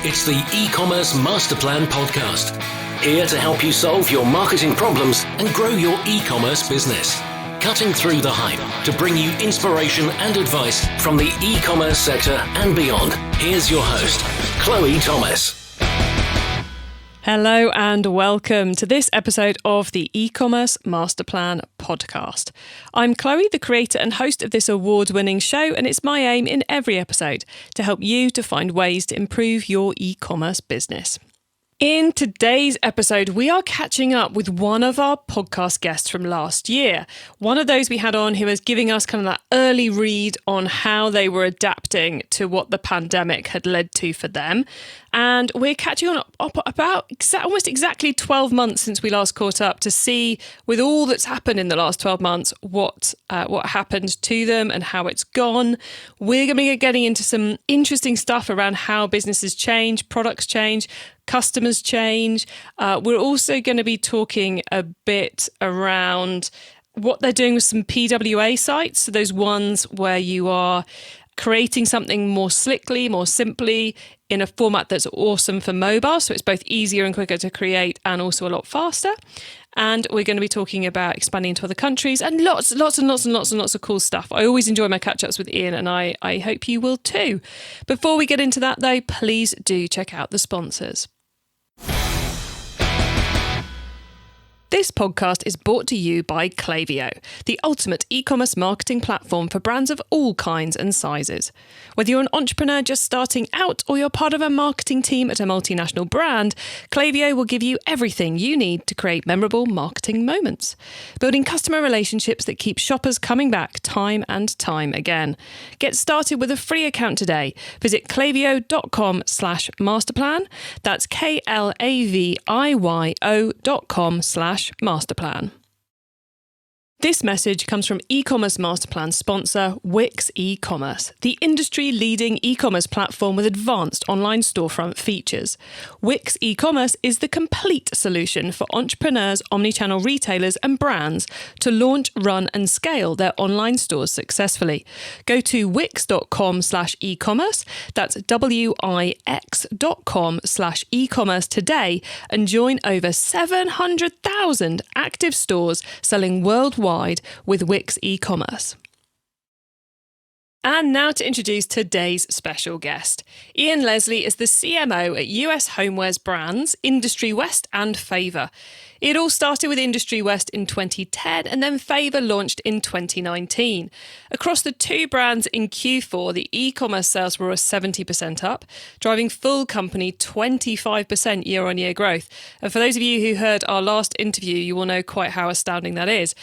It's the eCommerce MasterPlan podcast. Here to help you solve your marketing problems and grow your e-commerce business. Cutting through the hype to bring you inspiration and advice from the e-commerce sector and beyond. Here's your host, Chloe Thomas. Hello and welcome to this episode of the eCommerce MasterPlan podcast. I'm Chloe, the creator and host of this award-winning show, and it's my aim in every episode to help you to find ways to improve your e-commerce business. In today's episode, we are catching up with one of our podcast guests from last year. One of those we had on who was giving us kind of that early read on how they were adapting to what the pandemic had led to for them. And we're catching on up about almost exactly 12 months since we last caught up to see, with all that's happened in the last 12 months, what happened to them and how it's gone. We're going to be getting into some interesting stuff around how businesses change, products change, customers change. We're also going to be talking a bit around what they're doing with some PWA sites, so those ones where you are creating something more slickly, more simply, in a format that's awesome for mobile, so it's both easier and quicker to create and also a lot faster. And we're going to be talking about expanding into other countries and lots of cool stuff. I always enjoy my catch-ups with Ian, and I hope you will too. Before we get into that though, please do check out the sponsors. This podcast is brought to you by Klaviyo, the ultimate e-commerce marketing platform for brands of all kinds and sizes. Whether you're an entrepreneur just starting out or you're part of a marketing team at a multinational brand, Klaviyo will give you everything you need to create memorable marketing moments, building customer relationships that keep shoppers coming back time and time again. Get started with a free account today. Visit klaviyo.com/masterplan. That's KLAVIYO.com/masterplan. This message comes from eCommerce MasterPlan sponsor Wix eCommerce, the industry-leading e-commerce platform with advanced online storefront features. Wix eCommerce is the complete solution for entrepreneurs, omnichannel retailers and brands to launch, run and scale their online stores successfully. Go to wix.com/ecommerce, that's wix.com/ecommerce today and join over 700,000 active stores selling worldwide with Wix eCommerce. And now to introduce today's special guest. Ian Leslie is the CMO at US homewares brands Industry West and Favor. It all started with Industry West in 2010 and then Favor launched in 2019. Across the two brands in Q4, the e-commerce sales were 70% up, driving full company 25% year-on-year growth. And for those of you who heard our last interview, you will know quite how astounding that is.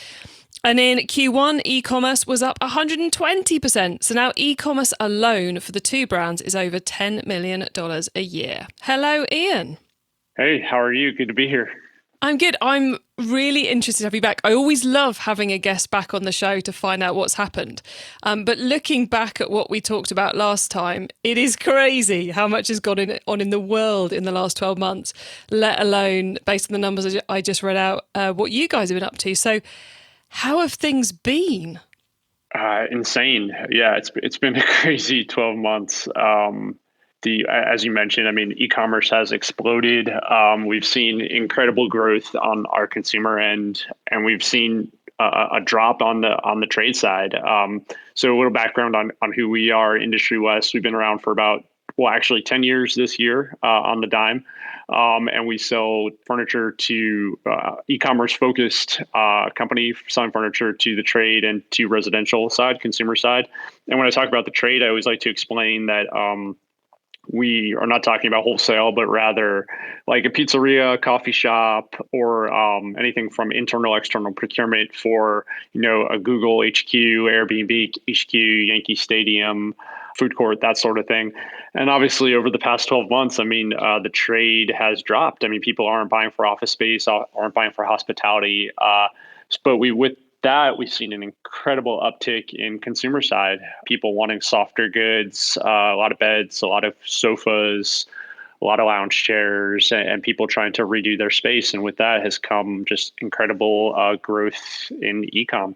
And in Q1, e-commerce was up 120%. So now e-commerce alone for the two brands is over $10 million a year. Hello, Ian. Hey, how are you? Good to be here. I'm good. I'm really interested to have you back. I always love having a guest back on the show to find out what's happened. But looking back at what we talked about last time, it is crazy how much has gone on in the world in the last 12 months, let alone, based on the numbers I just read out, what you guys have been up to. So how have things been? Insane. Yeah, it's been a crazy 12 months. As you mentioned, I mean, e-commerce has exploded. We've seen incredible growth on our consumer end, and we've seen a drop on the trade side. So a little background on who we are. Industry West, we've been around for about, 10 years this year on the dime. And we sell furniture to e-commerce focused company selling furniture to the trade and to residential side, consumer side. And when I talk about the trade, I always like to explain that we are not talking about wholesale, but rather like a pizzeria, coffee shop, or anything from internal, external procurement for, a Google HQ, Airbnb HQ, Yankee Stadium, food court, that sort of thing. And obviously over the past 12 months, I mean, the trade has dropped. I mean, people aren't buying for office space, aren't buying for hospitality. But with that, we've seen an incredible uptick in consumer side, people wanting softer goods, a lot of beds, a lot of sofas, a lot of lounge chairs, and people trying to redo their space. And with that has come just incredible growth in e-com.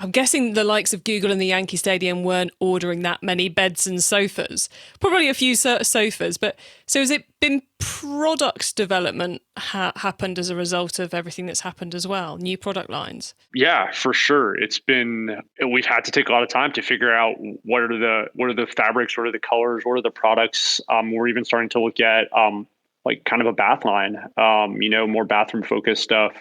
I'm guessing the likes of Google and the Yankee Stadium weren't ordering that many beds and sofas. Probably a few sofas, but so has it been product development happened as a result of everything that's happened as well? New product lines? Yeah, for sure. We've had to take a lot of time to figure out what are the fabrics, what are the colors, what are the products. We're even starting to look at like kind of a bath line, more bathroom focused stuff.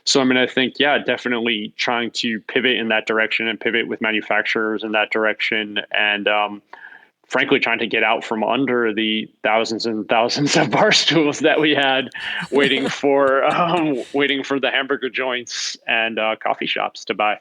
So, I mean, I think, yeah, definitely trying to pivot in that direction and pivot with manufacturers in that direction. And frankly, trying to get out from under the thousands and thousands of bar stools that we had waiting for the hamburger joints and coffee shops to buy.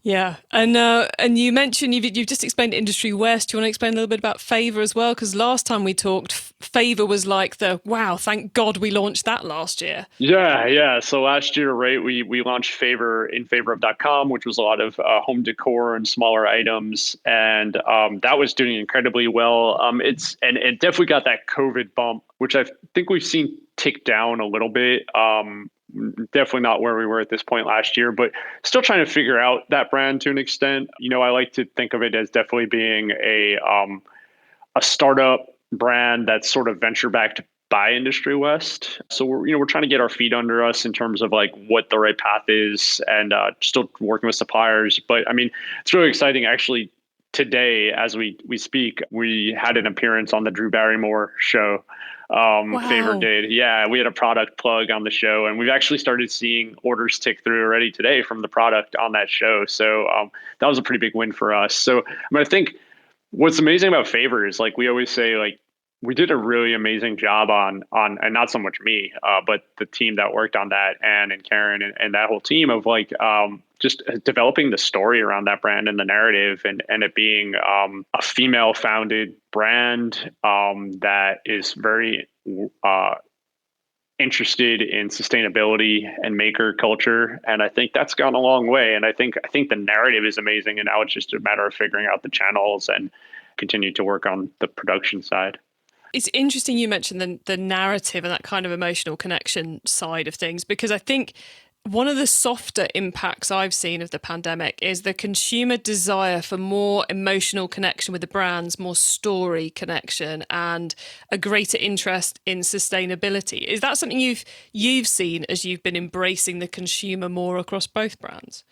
Yeah, and you mentioned you've just explained Industry West. Do you want to explain a little bit about Favor as well? Because last time we talked, Favor was like wow, thank God we launched that last year. Yeah. So last year, right, we launched Favor in favorOf.com, which was a lot of home decor and smaller items, and that was doing incredibly well. It definitely got that COVID bump, which I think we've seen tick down a little bit. Definitely not where we were at this point last year, but still trying to figure out that brand to an extent. I like to think of it as definitely being a startup brand that's sort of venture backed by Industry West. So we're trying to get our feet under us in terms of like what the right path is, and still working with suppliers. But I mean, it's really exciting actually. Today, as we speak, we had an appearance on the Drew Barrymore show. Wow. Favor did. Yeah, we had a product plug on the show, and we've actually started seeing orders tick through already today from the product on that show. So that was a pretty big win for us. So I think what's amazing about Favor is like we always say, like we did a really amazing job on and not so much me, but the team that worked on that, Anne and Karen and that whole team of like just developing the story around that brand and the narrative and it being a female founded brand that is very interested in sustainability and maker culture. And I think that's gone a long way. And I think the narrative is amazing. And now it's just a matter of figuring out the channels and continue to work on the production side. It's interesting you mentioned the narrative and that kind of emotional connection side of things, because I think one of the softer impacts I've seen of the pandemic is the consumer desire for more emotional connection with the brands, more story connection, and a greater interest in sustainability. Is that something you've seen as you've been embracing the consumer more across both brands?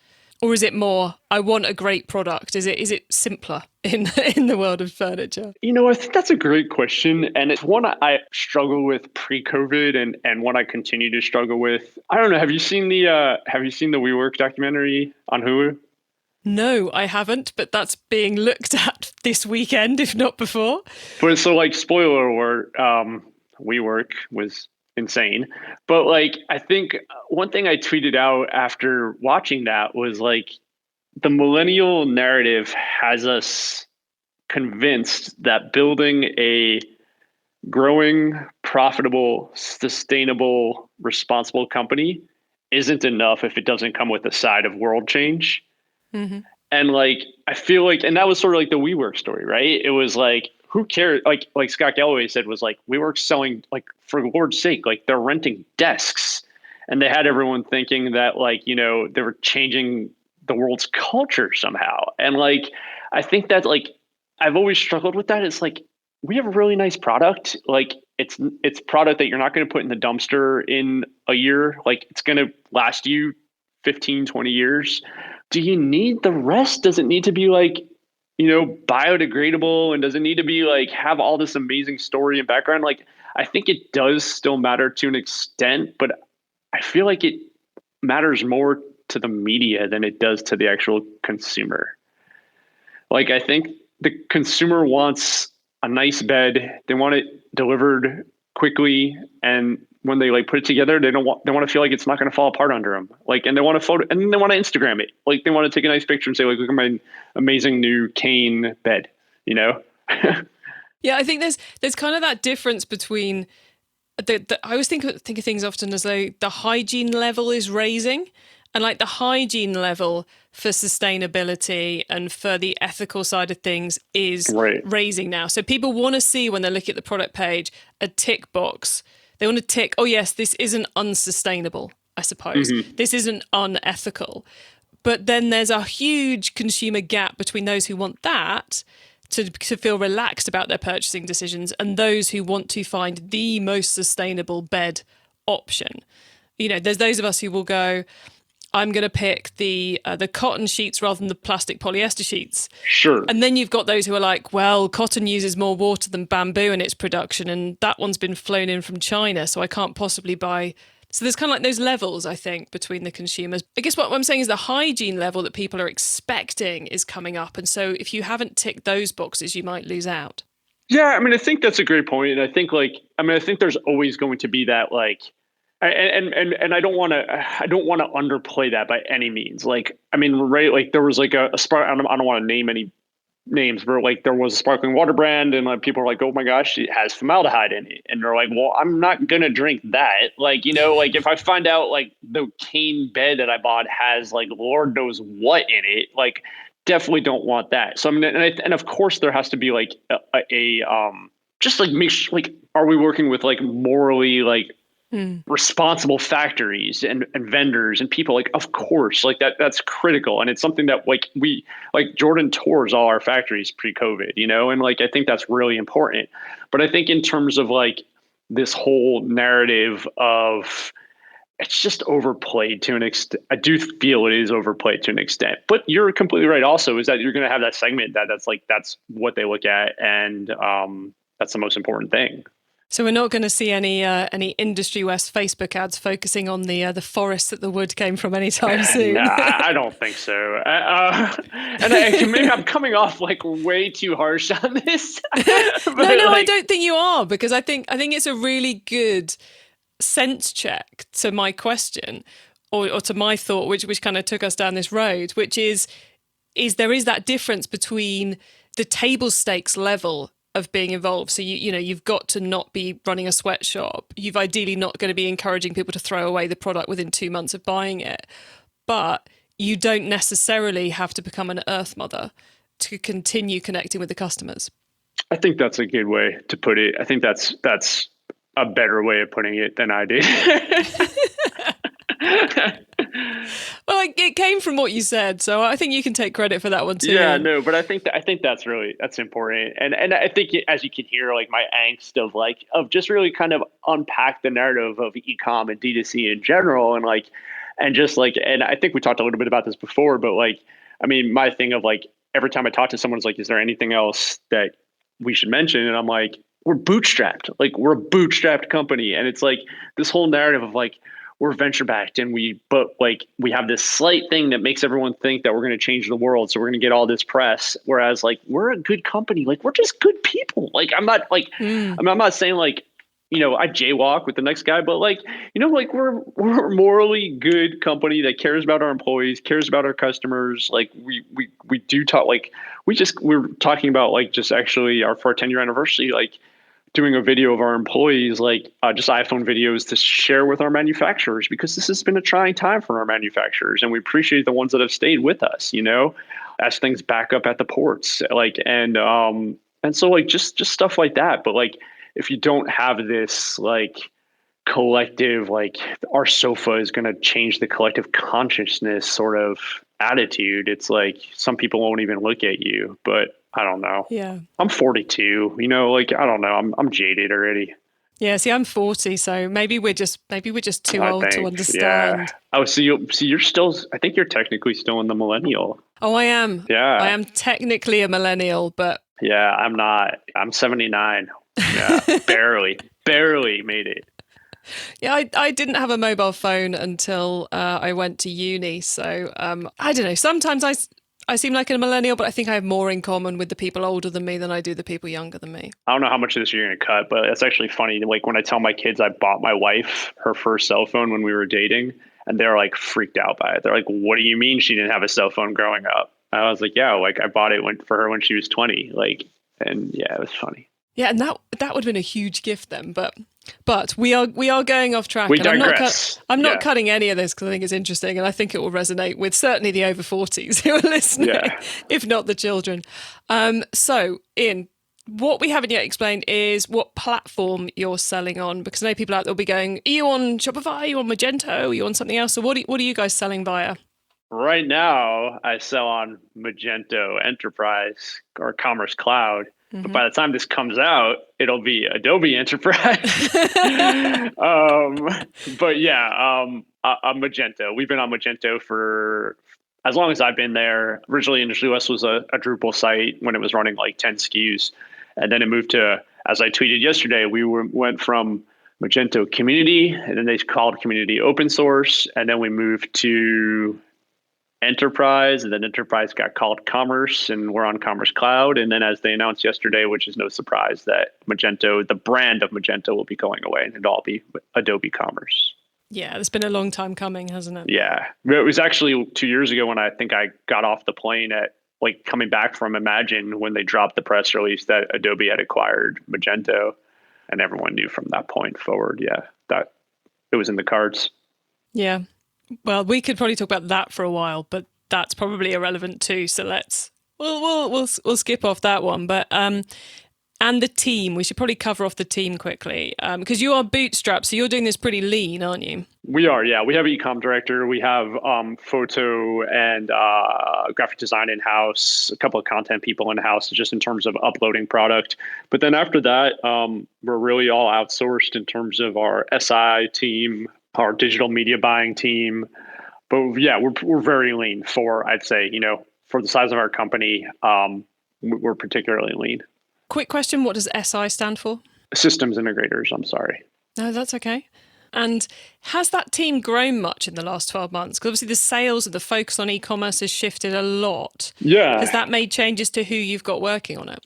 Or is it more, I want a great product? Is it simpler in the world of furniture? I think that's a great question. And it's one I struggle with pre-COVID and one I continue to struggle with. I don't know. Have you seen the WeWork documentary on Hulu? No, I haven't, but that's being looked at this weekend, if not before. But so like, spoiler alert, WeWork was insane. But like, I think one thing I tweeted out after watching that was like, the millennial narrative has us convinced that building a growing, profitable, sustainable, responsible company isn't enough if it doesn't come with a side of world change. Mm-hmm. And like, I feel like, and that was sort of like the WeWork story, right? It was like, who cares? Like Scott Galloway said, was like, WeWork's selling, like, for Lord's sake, like they're renting desks. And they had everyone thinking that like, they were changing the world's culture somehow. And like, I think that like, I've always struggled with that. It's like, we have a really nice product. Like it's product that you're not going to put in the dumpster in a year. Like it's going to last you 15, 20 years. Do you need the rest? Does it need to be like, biodegradable, and does it need to be like have all this amazing story and background? Like, I think it does still matter to an extent, but I feel like it matters more to the media than it does to the actual consumer. Like, I think the consumer wants a nice bed. They want it delivered quickly, and when they like put it together, they want to feel like it's not going to fall apart under them. Like, and they want to photo, and then they want to Instagram it. Like, they want to take a nice picture and say, like, look at my amazing new cane bed. Yeah, I think there's kind of that difference between I always think of things often as though the hygiene level is raising, and like the hygiene level for sustainability and for the ethical side of things is raising now. So people want to see, when they look at the product page, a tick box. They want to tick, oh yes, this isn't unsustainable, I suppose. Mm-hmm. This isn't unethical. But then there's a huge consumer gap between those who want that to feel relaxed about their purchasing decisions and those who want to find the most sustainable bed option. There's those of us who will go, I'm going to pick the cotton sheets rather than the plastic polyester sheets. Sure. And then you've got those who are like, well, cotton uses more water than bamboo in its production, and that one's been flown in from China, so I can't possibly buy. So there's kind of like those levels, I think, between the consumers. I guess what I'm saying is the hygiene level that people are expecting is coming up. And so if you haven't ticked those boxes, you might lose out. Yeah, I mean, I think that's a great point. And I think I think there's always going to be that and I don't want to underplay that by any means. Right, there was a spark. I don't want to name any names, but there was a sparkling water brand, and people are like, "Oh my gosh, it has formaldehyde in it," and they're like, "Well, I'm not gonna drink that." If I find out the cane bed that I bought has Lord knows what in it, definitely don't want that. So and of course there has to be make sure, are we working with morally responsible factories and vendors and people, of course, that's critical. And it's something that we Jordan tours all our factories pre-COVID, and I think that's really important. But I think in terms of this whole narrative of, it's just overplayed to an extent. I do feel it is overplayed to an extent, but you're completely right also, is that you're going to have that segment that's what they look at. And that's the most important thing. So we're not going to see any Industry West Facebook ads focusing on the forest that the wood came from anytime soon. No, I don't think so. And maybe I'm coming off way too harsh on this. No, I don't think you are, because I think it's a really good sense check to my question, or to my thought, which kind of took us down this road, which is there is that difference between the table stakes level of being involved. So you've got to not be running a sweatshop. You've ideally not going to be encouraging people to throw away the product within 2 months of buying it. But you don't necessarily have to become an earth mother to continue connecting with the customers. I think that's a good way to put it. I think that's a better way of putting it than I did. Well, it came from what you said, so I think you can take credit for that one too. Yeah, no, but I think that's important, and I think as you can hear, my angst of just really kind of unpack the narrative of e-com and D2C in general, and and I think we talked a little bit about this before, but my thing of every time I talk to someone, is there anything else that we should mention? And I'm like, we're bootstrapped, we're a bootstrapped company, and it's this whole narrative of we're venture backed, and we have this slight thing that makes everyone think that we're going to change the world, so we're going to get all this press. Whereas we're a good company, we're just good people. I'm not I'm not saying I jaywalk with the next guy, but we're a morally good company that cares about our employees, cares about our customers. We do talk we're talking about just actually for our 10-year anniversary, doing a video of our employees, just iPhone videos to share with our manufacturers, because this has been a trying time for our manufacturers. And we appreciate the ones that have stayed with us, as things back up at the ports, and so just stuff like that. But if you don't have this collective, our sofa is going to change the collective consciousness sort of attitude, it's some people won't even look at you. But I don't know. Yeah. I'm 42, I don't know. I'm jaded already. Yeah. See, I'm 40, so maybe we're just too old to understand. Yeah. Oh, so you're still, I think you're technically still in the millennial. Oh, I am. Yeah. I am technically a millennial, but. Yeah, I'm not. I'm 79. Yeah. barely made it. Yeah, I didn't have a mobile phone until I went to uni. So I don't know. Sometimes I seem like a millennial, but I think I have more in common with the people older than me than I do the people younger than me. I don't know how much of this you're going to cut, but it's actually funny. When I tell my kids I bought my wife her first cell phone when we were dating, and they're freaked out by it. They're like, "What do you mean she didn't have a cell phone growing up?" I was like, "Yeah, I bought it for her when she was 20." And yeah, it was funny. Yeah, and that would have been a huge gift then, but we are going off track. We digress. I'm not cutting any of this because I think it's interesting, and I think it will resonate with certainly the over 40s who are listening, if not the children. So, Ian, what we haven't yet explained is what platform you're selling on, because I know people out there will be going, "Are you on Shopify? Are you on Magento? Are you on something else?" So what are you guys selling via? Right now, I sell on Magento Enterprise or Commerce Cloud. But by the time this comes out, it'll be Adobe Enterprise. um, but yeah, Magento. We've been on Magento for as long as I've been there. Originally, Initially West was a Drupal site when it was running like 10 SKUs. And then it moved to, as I tweeted yesterday, went from Magento Community, and then they called Community Open Source. And then we moved to Enterprise, and then Enterprise got called Commerce, and we're on Commerce Cloud. And then as they announced yesterday, which is no surprise, that Magento, the brand of Magento, will be going away and it'll all be Adobe Commerce. Yeah, it's been a long time coming, hasn't it? Yeah. It was actually 2 years ago when I think I got off the plane at like coming back from Imagine when they dropped the press release that Adobe had acquired Magento, and everyone knew from that point forward, yeah, that it was in the cards. Yeah. Well, we could probably talk about that for a while, but that's probably irrelevant too. So we'll skip off that one. But and the team, we should probably cover off the team quickly because you are bootstrapped, so you're doing this pretty lean, aren't you? We are, yeah. We have an e-com director. We have photo and graphic design in-house, a couple of content people in-house, just in terms of uploading product. But then after that, we're really all outsourced in terms of our SI team, our digital media buying team. But yeah, we're very lean for, I'd say, for the size of our company, we're particularly lean. Quick question, what does SI stand for? Systems integrators, I'm sorry. No, that's okay. And has that team grown much in the last 12 months? Because obviously the sales and the focus on e-commerce has shifted a lot. Yeah. Has that made changes to who you've got working on it?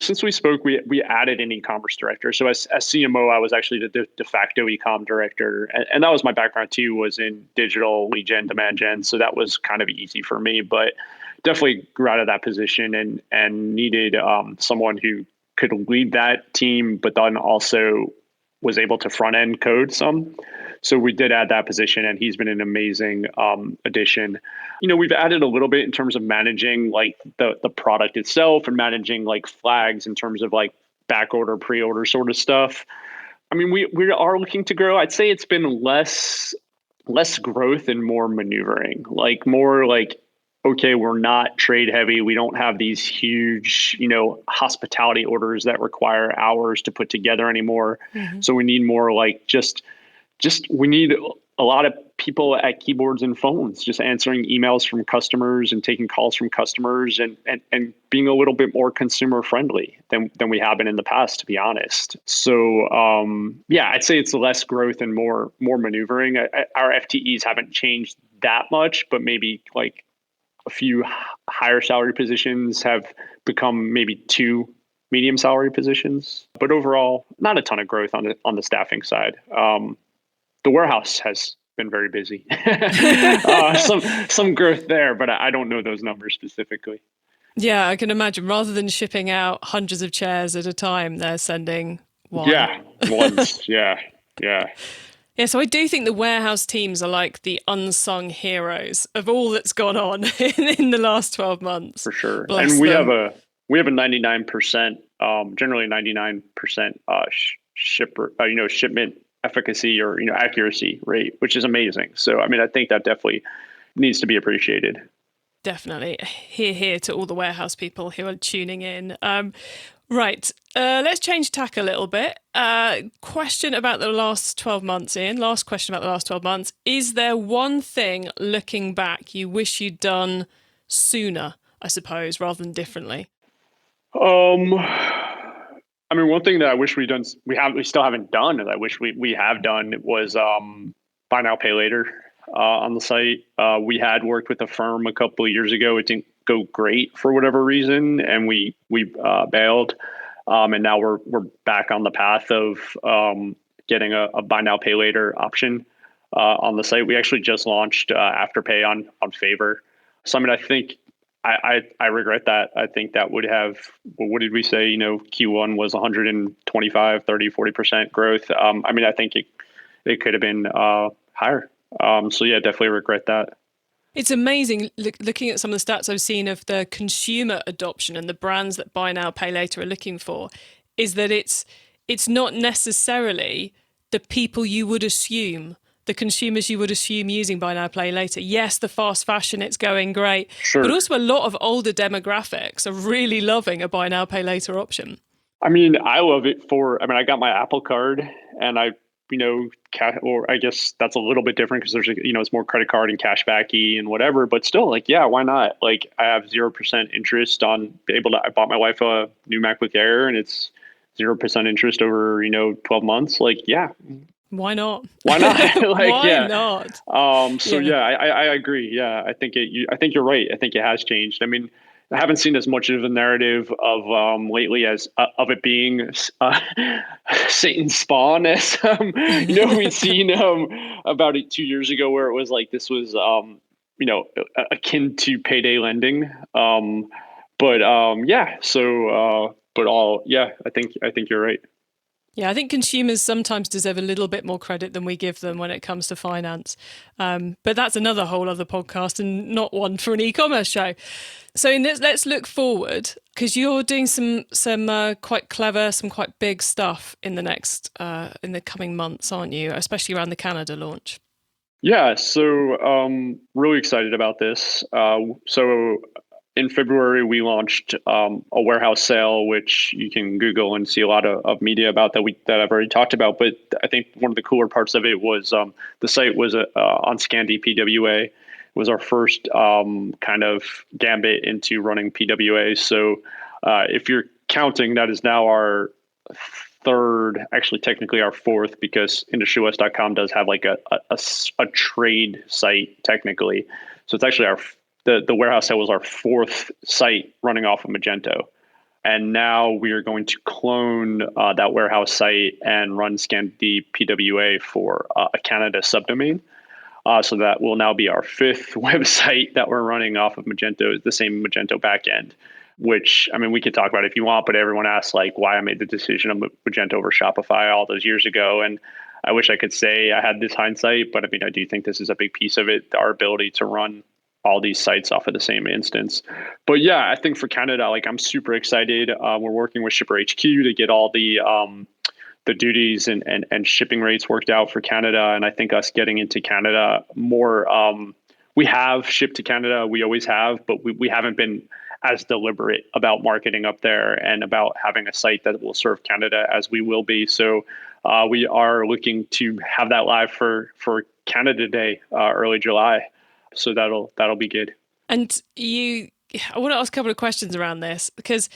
Since we spoke, we added an e-commerce director. So as CMO, I was actually the de facto e-com director. And that was my background too, was in digital lead gen, demand gen. So that was kind of easy for me, but definitely grew out of that position and needed someone who could lead that team, but then also was able to front end code some. So we did add that position, and he's been an amazing addition. We've added a little bit in terms of managing like the product itself and managing like flags in terms of like back order, pre-order sort of stuff. I mean, we are looking to grow. I'd say it's been less growth and more maneuvering, like more like, okay, we're not trade heavy. We don't have these huge, hospitality orders that require hours to put together anymore. Mm-hmm. So we need more like just we need a lot of people at keyboards and phones, just answering emails from customers and taking calls from customers and being a little bit more consumer friendly than we have been in the past, to be honest. So yeah, I'd say it's less growth and more maneuvering. Our FTEs haven't changed that much, but maybe like a few higher salary positions have become maybe 2 medium salary positions, but overall, not a ton of growth on the staffing side. The warehouse has been very busy. Some growth there, but I don't know those numbers specifically. Yeah, I can imagine. Rather than shipping out hundreds of chairs at a time, they're sending one. Yeah, once. Yeah. Yeah, so I do think the warehouse teams are like the unsung heroes of all that's gone on in the last 12 months. For sure. Bless and we them. have a 99%, generally 99% shipment efficacy or accuracy rate, which is amazing. So I mean, I think that definitely needs to be appreciated. Definitely. Hear to all the warehouse people who are tuning in. Right. Let's change tack a little bit. Question about the last 12 months, Ian. Last question about the last 12 months. Is there one thing looking back you wish you'd done sooner, I suppose, rather than differently? I mean, one thing that I wish we still haven't done, and I wish we have done, was buy now, pay later on the site. We had worked with a firm a couple of years ago. It didn't go great for whatever reason, and we bailed. And now we're back on the path of getting a buy now, pay later option on the site. We actually just launched Afterpay on Favor. So I mean, I think I regret that. I think that would have, what did we say? Q1 was 125, 30, 40% growth. I mean, I think it could have been higher. So yeah, definitely regret that. It's amazing looking at some of the stats I've seen of the consumer adoption and the brands that buy now, pay later are looking for, is that it's not necessarily the people you would assume the consumers you would assume using buy now, pay later. Yes, the fast fashion, it's going great. Sure. But also a lot of older demographics are really loving a buy now, pay later option. I mean, I love it I got my Apple card and or I guess that's a little bit different because there's, it's more credit card and cashbacky and whatever, but still like, yeah, why not? Like I have 0% interest I bought my wife a new MacBook Air and it's 0% interest over, 12 months. Like, yeah. Why not? Why not? Like, Why not? I agree. Yeah. I think you're right. I think it has changed. I mean, I haven't seen as much of a narrative of lately as of it being Satan's spawn as we've seen about 2 years ago where it was like this was akin to payday lending. I think you're right. Yeah, I think consumers sometimes deserve a little bit more credit than we give them when it comes to finance. But that's another whole other podcast and not one for an e-commerce show. So let's look forward, because you're doing some quite clever, some quite big stuff in the coming months, aren't you? Especially around the Canada launch. Yeah, so really excited about this. So in February, we launched a warehouse sale, which you can Google and see a lot of media about that I've already talked about. But I think one of the cooler parts of it was the site was on Scandy PWA. It was our first kind of gambit into running PWA. So if you're counting, that is now our third, actually technically our fourth, because IndustryWest.com does have like a trade site technically. So it's actually the warehouse sale was our fourth site running off of Magento. And now we are going to clone that warehouse site and run Scandy PWA for a Canada subdomain. So that will now be our fifth website that we're running off of Magento, the same Magento backend, which, I mean, we could talk about it if you want, but everyone asks like why I made the decision of Magento over Shopify all those years ago. And I wish I could say I had this hindsight, but I mean, I do think this is a big piece of it, our ability to run all these sites off of the same instance. But yeah, I think for Canada, like I'm super excited. We're working with Shipper HQ to get all the duties and shipping rates worked out for Canada. And I think us getting into Canada more, we have shipped to Canada, we always have, but we haven't been as deliberate about marketing up there and about having a site that will serve Canada as we will be. So we are looking to have that live for Canada Day, early July. So that'll be good. And I want to ask a couple of questions around this, because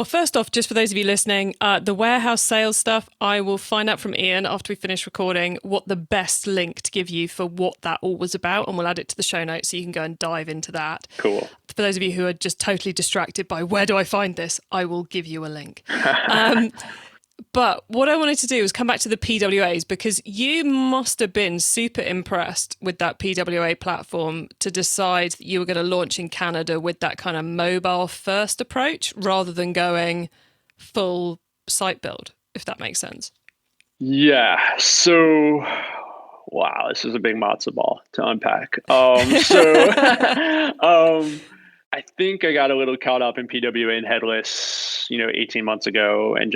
first off, just for those of you listening, the warehouse sales stuff, I will find out from Ian after we finish recording what the best link to give you for what that all was about, and we'll add it to the show notes so you can go and dive into that. Cool. For those of you who are just totally distracted by where do I find this, I will give you a link. But what I wanted to do was come back to the PWAs, because you must have been super impressed with that PWA platform to decide that you were going to launch in Canada with that kind of mobile first approach rather than going full site build, if that makes sense. Yeah. So, wow, this is a big matzo ball to unpack. I think I got a little caught up in PWA and headless, 18 months ago, and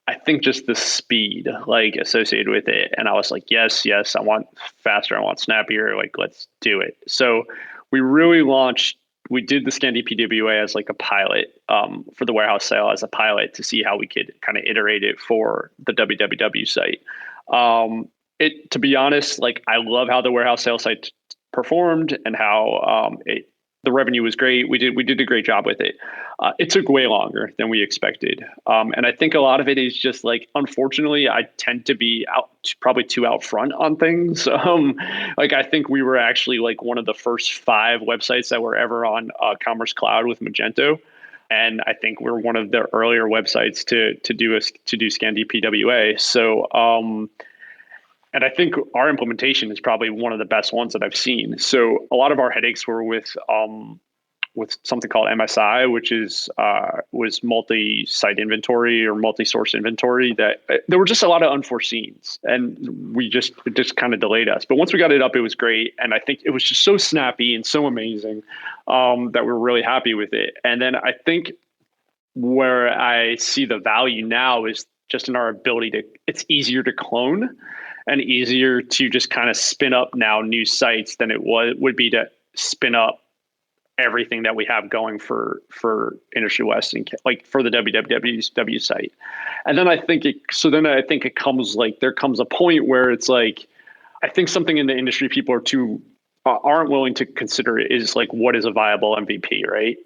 I think just the speed like associated with it. And I was like, yes, I want faster. I want snappier. Like, let's do it. So we did the Scandy PWA as like a pilot for the warehouse sale as a pilot to see how we could kind of iterate it for the www site. To be honest, like I love how the warehouse sale site performed and how the revenue was great. We did a great job with it. It took way longer than we expected. And I think a lot of it is just like, unfortunately, I tend to be probably too out front on things. Like I think we were actually like one of the first 5 websites that were ever on Commerce Cloud with Magento. And I think we're one of the earlier websites to do Scandy PWA. So, and I think our implementation is probably one of the best ones that I've seen. So a lot of our headaches were with something called MSI, which was multi-site inventory or multi-source inventory. That there were just a lot of unforeseens, and it just kind of delayed us. But once we got it up, it was great, and I think it was just so snappy and so amazing that we're really happy with it. And then I think where I see the value now is just in our ability it's easier to clone. and easier to just kind of spin up now new sites than it would be to spin up everything that we have going for Industry West and like for the www site. And then I think it comes like, there comes a point where it's like, I think something in the industry people aren't willing to consider is like, what is a viable MVP, right?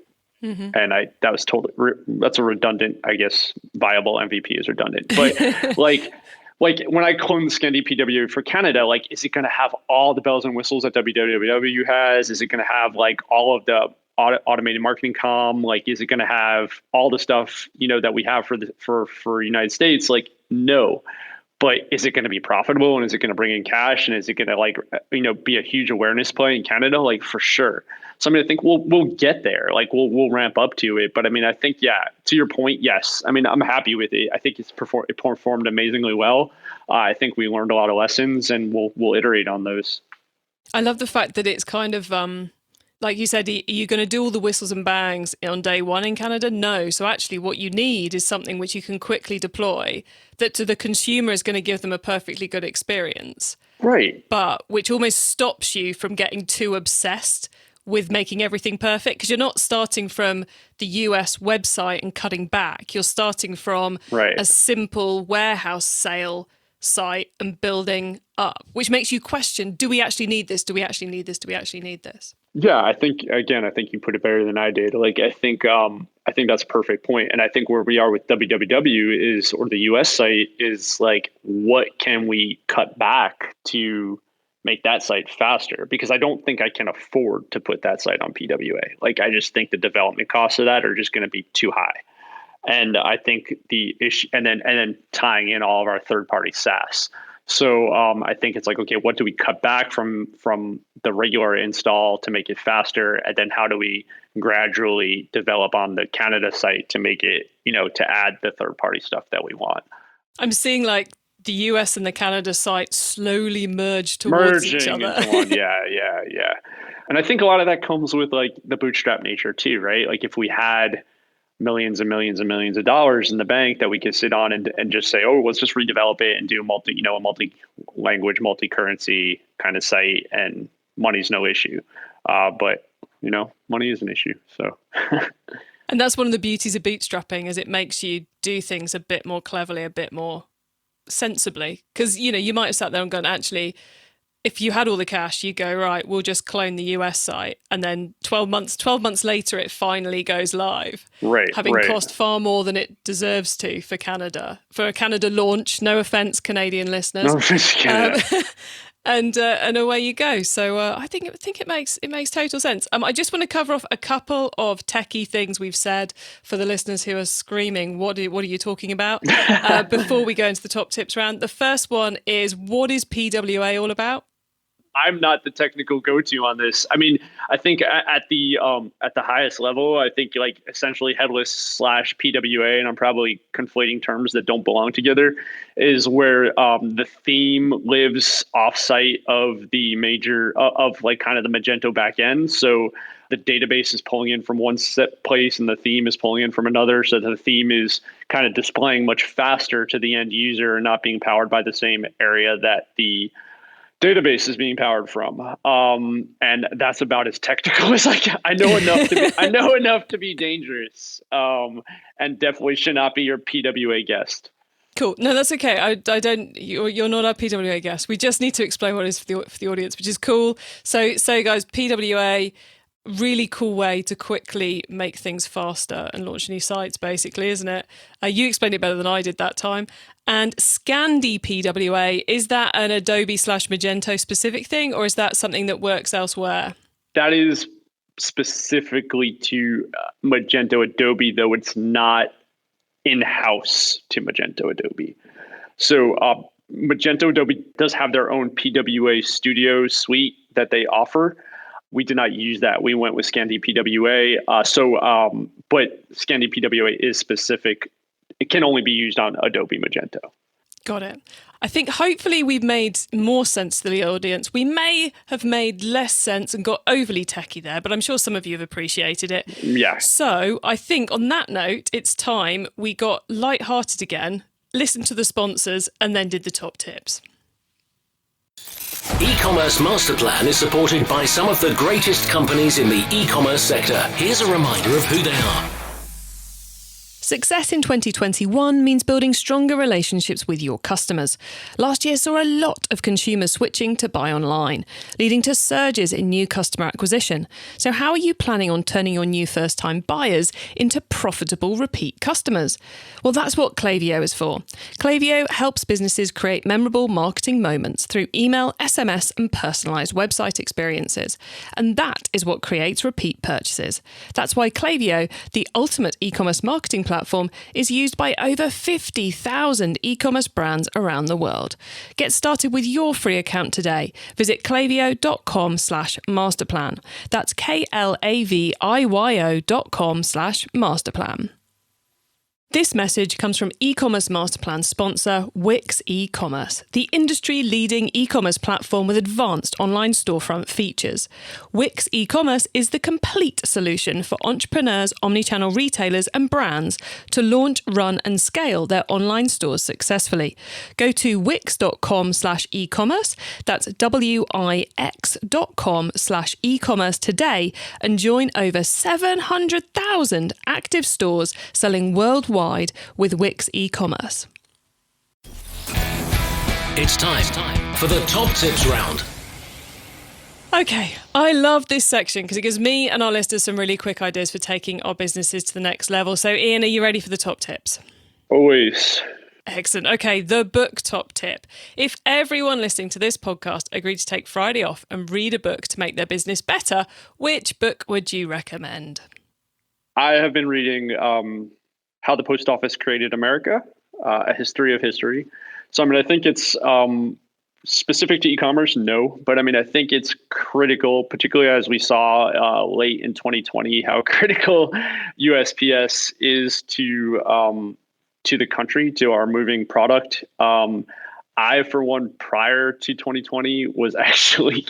Mm-hmm. And that's a redundant, I guess, viable MVP is redundant, but like when I clone the Scandi.PWA for Canada, like, is it going to have all the bells and whistles that www has? Is it going to have like all of the automated marketing like, is it going to have all the stuff, that we have for United States? Like, no. But is it going to be profitable, and is it going to bring in cash, and is it going to be a huge awareness play in Canada? Like, for sure. So I think we'll get there. Like, we'll ramp up to it. But I think, yeah, to your point, yes. I'm happy with it. I think it performed amazingly well. I think we learned a lot of lessons, and we'll iterate on those. I love the fact that it's kind of like you said, are you going to do all the whistles and bangs on day one in Canada? No. So actually what you need is something which you can quickly deploy that to the consumer is going to give them a perfectly good experience. Right. But which almost stops you from getting too obsessed with making everything perfect, because you're not starting from the US website and cutting back. You're starting from a simple warehouse sale site and building up, which makes you question, do we actually need this? Do we actually need this? Do we actually need this? Yeah, I think you put it better than I did. Like, I think that's a perfect point. And I think where we are with www or the US site is like, what can we cut back to make that site faster? Because I don't think I can afford to put that site on PWA. Like, I just think the development costs of that are just going to be too high. And I think the issue, and then tying in all of our third-party SaaS. So I think it's like, okay, what do we cut back from the regular install to make it faster? And then how do we gradually develop on the Canada site to make it, to add the third-party stuff that we want? I'm seeing like the US and the Canada site slowly merge towards each other. Into one. Yeah. And I think a lot of that comes with like the bootstrap nature too, right? Like, if we had millions and millions and millions of dollars in the bank that we could sit on and just say, oh, let's just redevelop it and do a multi-language, multi-currency kind of site, and money's no issue. But money is an issue. So. And that's one of the beauties of bootstrapping, is it makes you do things a bit more cleverly, a bit more sensibly. Because, you might have sat there and gone, actually, if you had all the cash, you go, right, we'll just clone the US site. And then 12 months later, it finally goes live. Right. Having cost far more than it deserves to for Canada. For a Canada launch, no offense, Canadian listeners. No offense, Canada. And away you go. So I think it makes total sense. I just want to cover off a couple of techie things we've said for the listeners who are screaming, what are you talking about? Before we go into the top tips round. The first one is, what is PWA all about? I'm not the technical go-to on this. I think at the highest level, I think like essentially headless / PWA, and I'm probably conflating terms that don't belong together, is where the theme lives offsite of the major of like kind of the Magento backend. So the database is pulling in from one set place and the theme is pulling in from another. So the theme is kind of displaying much faster to the end user and not being powered by the same area that the database is being powered from, and that's about as technical as I can. I know enough to be dangerous, and definitely should not be your PWA guest. Cool. No, that's okay. I don't. You're not our PWA guest. We just need to explain what it is for the audience, which is cool. So guys, PWA, really cool way to quickly make things faster and launch new sites, basically, isn't it? You explained it better than I did that time. And Scandi.PWA, is that an Adobe / Magento specific thing, or is that something that works elsewhere? That is specifically to Magento Adobe, though it's not in-house to Magento Adobe. So Magento Adobe does have their own PWA Studio suite that they offer. We did not use that. We went with Scandi.PWA. But Scandi.PWA is specific. It can only be used on Adobe Magento. Got it. I think hopefully we've made more sense to the audience. We may have made less sense and got overly techie there, but I'm sure some of you have appreciated it. Yeah. So I think on that note, it's time we got lighthearted again, listened to the sponsors, and then did the top tips. E-commerce Masterplan is supported by some of the greatest companies in the e-commerce sector. Here's a reminder of who they are. Success in 2021 means building stronger relationships with your customers. Last year saw a lot of consumers switching to buy online, leading to surges in new customer acquisition. So how are you planning on turning your new first-time buyers into profitable repeat customers? Well, that's what Klaviyo is for. Klaviyo helps businesses create memorable marketing moments through email, SMS, and personalized website experiences. And that is what creates repeat purchases. That's why Klaviyo, the ultimate e-commerce marketing platform, is used by over 50,000 e-commerce brands around the world. Get started with your free account today. Visit klaviyo.com/masterplan. That's klaviyo.com/masterplan. This message comes from e-commerce Masterplan sponsor Wix eCommerce, the industry-leading e-commerce platform with advanced online storefront features. Wix eCommerce is the complete solution for entrepreneurs, omnichannel retailers and brands to launch, run and scale their online stores successfully. Go to wix.com/e-commerce, that's wix.com/e-commerce today and join over 700,000 active stores selling worldwide with Wix eCommerce. It's time for the top tips round. Okay, I love this section because it gives me and our listeners some really quick ideas for taking our businesses to the next level. So Ian, are you ready for the top tips? Always. Excellent. Okay, the book top tip. If everyone listening to this podcast agreed to take Friday off and read a book to make their business better, which book would you recommend? I have been reading How the Post Office Created America, A History of History. So, I think it's specific to e-commerce, no. But, I think it's critical, particularly as we saw late in 2020, how critical USPS is to the country, to our moving product. I, for one, prior to 2020, was actually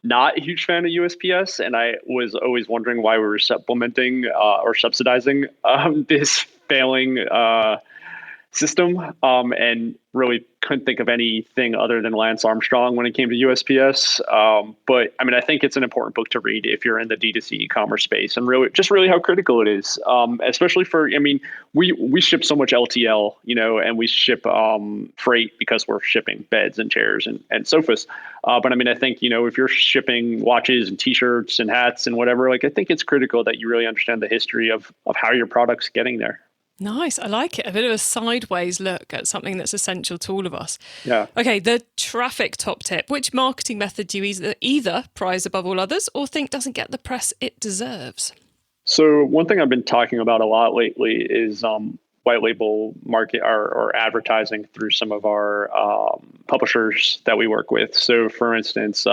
not a huge fan of USPS, and I was always wondering why we were supplementing or subsidizing this failing system, and really couldn't think of anything other than Lance Armstrong when it came to USPS. But I think it's an important book to read if you're in the D2C e-commerce space, and really how critical it is, especially for, we ship so much LTL, and we ship freight because we're shipping beds and chairs and sofas. But I think, if you're shipping watches and t-shirts and hats and whatever, I think it's critical that you really understand the history of how your product's getting there. Nice. I like it. A bit of a sideways look at something that's essential to all of us. Yeah. Okay, the traffic top tip. Which marketing method do you either prize above all others or think doesn't get the press it deserves? So one thing I've been talking about a lot lately is white label market or advertising through some of our publishers that we work with. So for instance,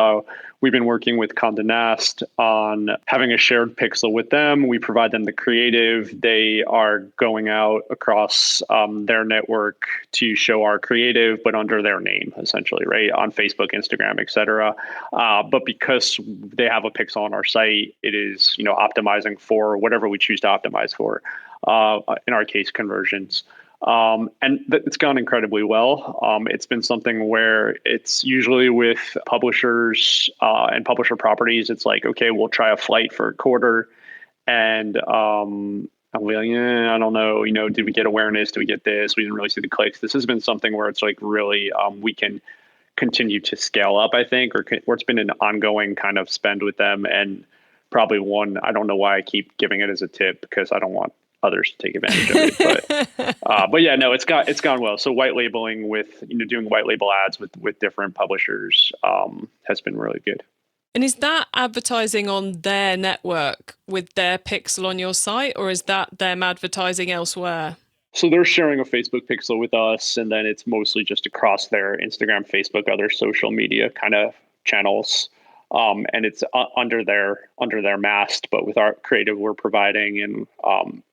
we've been working with Condé Nast on having a shared pixel with them. We provide them the creative. They are going out across their network to show our creative, but under their name, essentially, right? On Facebook, Instagram, et cetera. But because they have a pixel on our site, it is, optimizing for whatever we choose to optimize for. In our case, conversions. And it's gone incredibly well. It's been something where it's usually with publishers and publisher properties. It's like, okay, we'll try a flight for a quarter. And I'm like, I don't know, did we get awareness? Did we get this? We didn't really see the clicks. This has been something where it's like really we can continue to scale up, I think, or it's been an ongoing kind of spend with them. And probably one, I don't know why I keep giving it as a tip because I don't want others to take advantage of it, but yeah, no, it's gone well. So white labeling with doing white label ads with different publishers has been really good. And is that advertising on their network with their pixel on your site, or is that them advertising elsewhere? So they're sharing a Facebook pixel with us, and then it's mostly just across their Instagram, Facebook, other social media kind of channels. And it's under their mast, but with our creative we're providing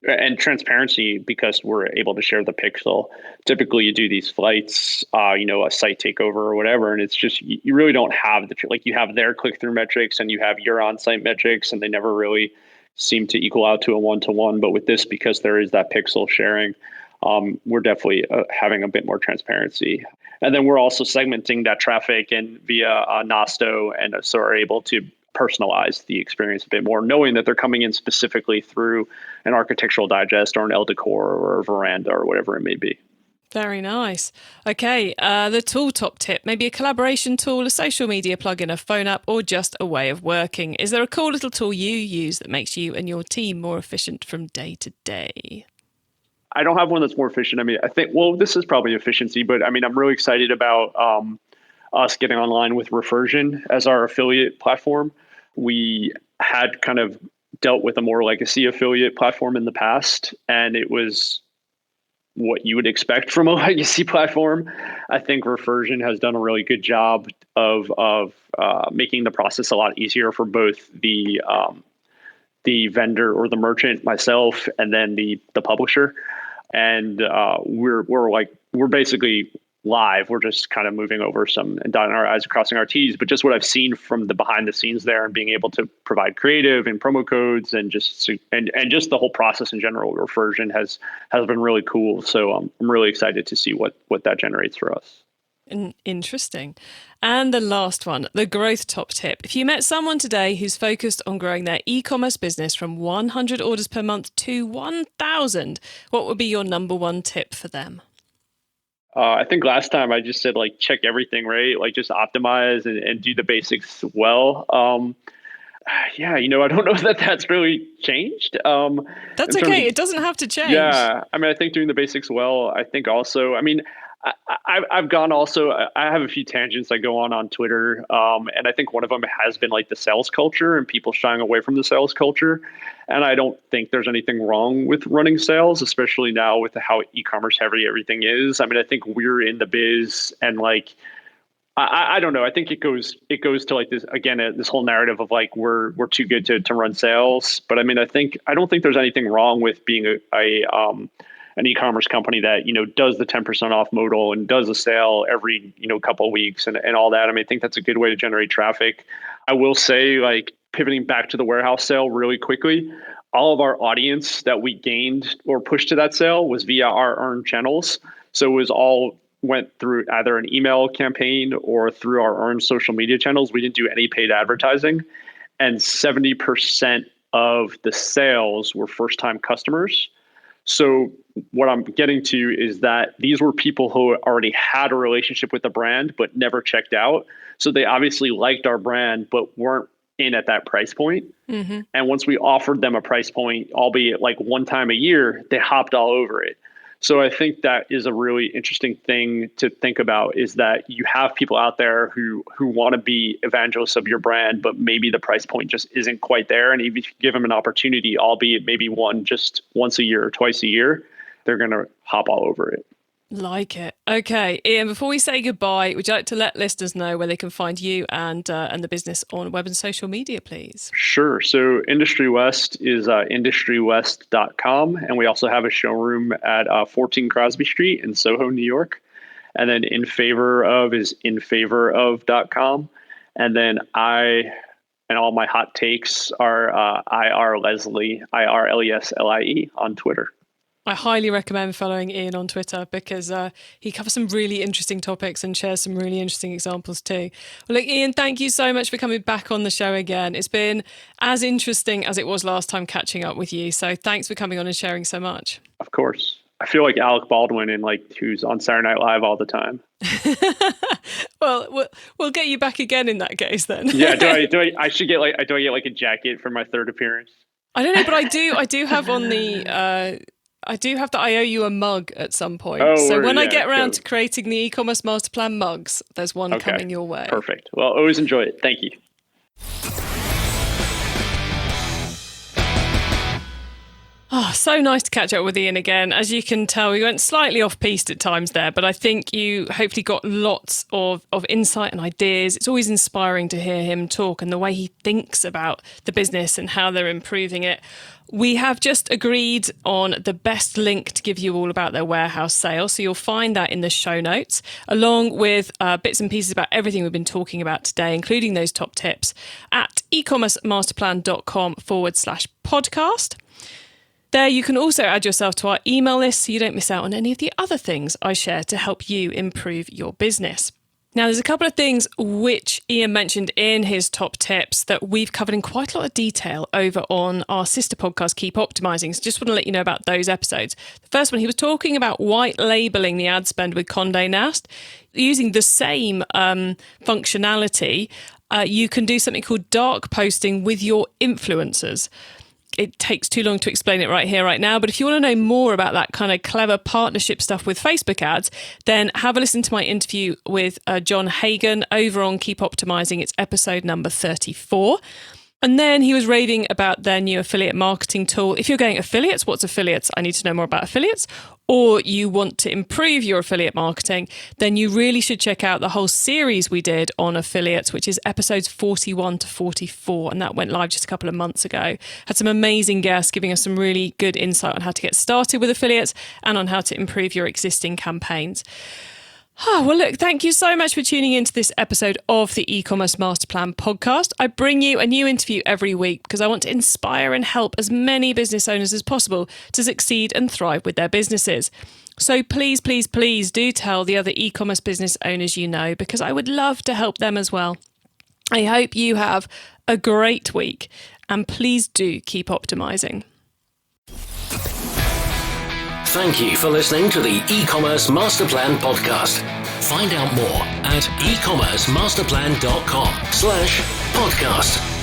and transparency because we're able to share the pixel. Typically, you do these flights, a site takeover or whatever, and it's just you really don't have you have their click-through metrics and you have your on-site metrics, and they never really seem to equal out to a one-to-one. But with this, because there is that pixel sharing, we're definitely having a bit more transparency. And then we're also segmenting that traffic and via Nosto, and so are able to personalize the experience a bit more, knowing that they're coming in specifically through an Architectural Digest or an El Decor or a Veranda or whatever it may be. Very nice. Okay, the tool top tip, maybe a collaboration tool, a social media plugin, a phone app, or just a way of working. Is there a cool little tool you use that makes you and your team more efficient from day to day? I don't have one that's more efficient. I mean, I think, well, this is probably efficiency, but I mean, I'm really excited about us getting online with Refersion as our affiliate platform. We had kind of dealt with a more legacy affiliate platform in the past, and it was what you would expect from a legacy platform. I think Refersion has done a really good job of making the process a lot easier for both the vendor or the merchant, myself, and then the publisher. And we're basically live. We're just kind of moving over some and dotting our I's and crossing our T's. But just what I've seen from the behind the scenes there, and being able to provide creative and promo codes and just the whole process in general, Refersion has been really cool. So I'm really excited to see what that generates for us. Interesting. And the last one, the growth top tip. If you met someone today who's focused on growing their e-commerce business from 100 orders per month to 1,000, what would be your number one tip for them? I think last time I just said, like, check everything, right? Like, just optimize and do the basics well. Yeah, I don't know that that's really changed. That's okay. It doesn't have to change. Yeah. I mean, I think doing the basics well, I think also, I mean, I've gone also, I have a few tangents I go on Twitter. And I think one of them has been like the sales culture and people shying away from the sales culture. And I don't think there's anything wrong with running sales, especially now with how e-commerce heavy everything is. I mean, I think we're in the biz, and like, I don't know. I think it goes to like this, again, this whole narrative of like, we're too good to run sales. But I mean, I don't think there's anything wrong with being an e-commerce company that, does the 10% off modal and does a sale every, couple of weeks and all that. I mean, I think that's a good way to generate traffic. I will say, like, pivoting back to the warehouse sale really quickly, all of our audience that we gained or pushed to that sale was via our earned channels. So it was all went through either an email campaign or through our earned social media channels. We didn't do any paid advertising. And 70% of the sales were first-time customers. So what I'm getting to is that these were people who already had a relationship with the brand, but never checked out. So they obviously liked our brand, but weren't in at that price point. Mm-hmm. And once we offered them a price point, albeit like one time a year, they hopped all over it. So I think that is a really interesting thing to think about, is that you have people out there who want to be evangelists of your brand, but maybe the price point just isn't quite there. And if you give them an opportunity, albeit maybe just once a year or twice a year, they're going to hop all over it. Like it. Okay, Ian, before we say goodbye, would you like to let listeners know where they can find you and the business on web and social media, please? Sure. So Industry West is industrywest.com. And we also have a showroom at 14 Crosby Street in Soho, New York. And then In Favor Of is infavorof.com. And then I and all my hot takes are IR Leslie, IRLESLIE on Twitter. I highly recommend following Ian on Twitter because he covers some really interesting topics and shares some really interesting examples too. Well, look, Ian, thank you so much for coming back on the show again. It's been as interesting as it was last time catching up with you. So thanks for coming on and sharing so much. Of course. I feel like Alec Baldwin who's on Saturday Night Live all the time. Well, we'll get you back again in that case then. Yeah. Do I get like a jacket for my third appearance? I don't know, but I do have on the. I do have to. I owe you a mug at some point. So when I get around to creating the e-commerce master plan mugs, there's one coming your way. Perfect. Well, always enjoy it. Thank you. Oh, so nice to catch up with Ian again. As you can tell, we went slightly off-piste at times there, but I think you hopefully got lots of insight and ideas. It's always inspiring to hear him talk and the way he thinks about the business and how they're improving it. We have just agreed on the best link to give you all about their warehouse sale. So you'll find that in the show notes, along with bits and pieces about everything we've been talking about today, including those top tips at eCommercemasterplan.com/podcast. There you can also add yourself to our email list so you don't miss out on any of the other things I share to help you improve your business. Now, there's a couple of things which Ian mentioned in his top tips that we've covered in quite a lot of detail over on our sister podcast, Keep Optimizing. So just want to let you know about those episodes. The first one, he was talking about white labeling the ad spend with Condé Nast. Using the same functionality, you can do something called dark posting with your influencers. It takes too long to explain it right here, right now. But if you want to know more about that kind of clever partnership stuff with Facebook ads, then have a listen to my interview with John Hagan over on Keep Optimizing. It's episode number 34. And then he was raving about their new affiliate marketing tool. If you're going affiliates, what's affiliates? I need to know more about affiliates. Or you want to improve your affiliate marketing, then you really should check out the whole series we did on affiliates, which is episodes 41 to 44. And that went live just a couple of months ago. Had some amazing guests giving us some really good insight on how to get started with affiliates and on how to improve your existing campaigns. Oh, well, look, thank you so much for tuning into this episode of the eCommerce Masterplan podcast. I bring you a new interview every week because I want to inspire and help as many business owners as possible to succeed and thrive with their businesses. So please, please, please do tell the other e-commerce business owners you know, because I would love to help them as well. I hope you have a great week and please do keep optimizing. Thank you for listening to the eCommerce Masterplan podcast. Find out more at eCommerceMasterplan.com/podcast.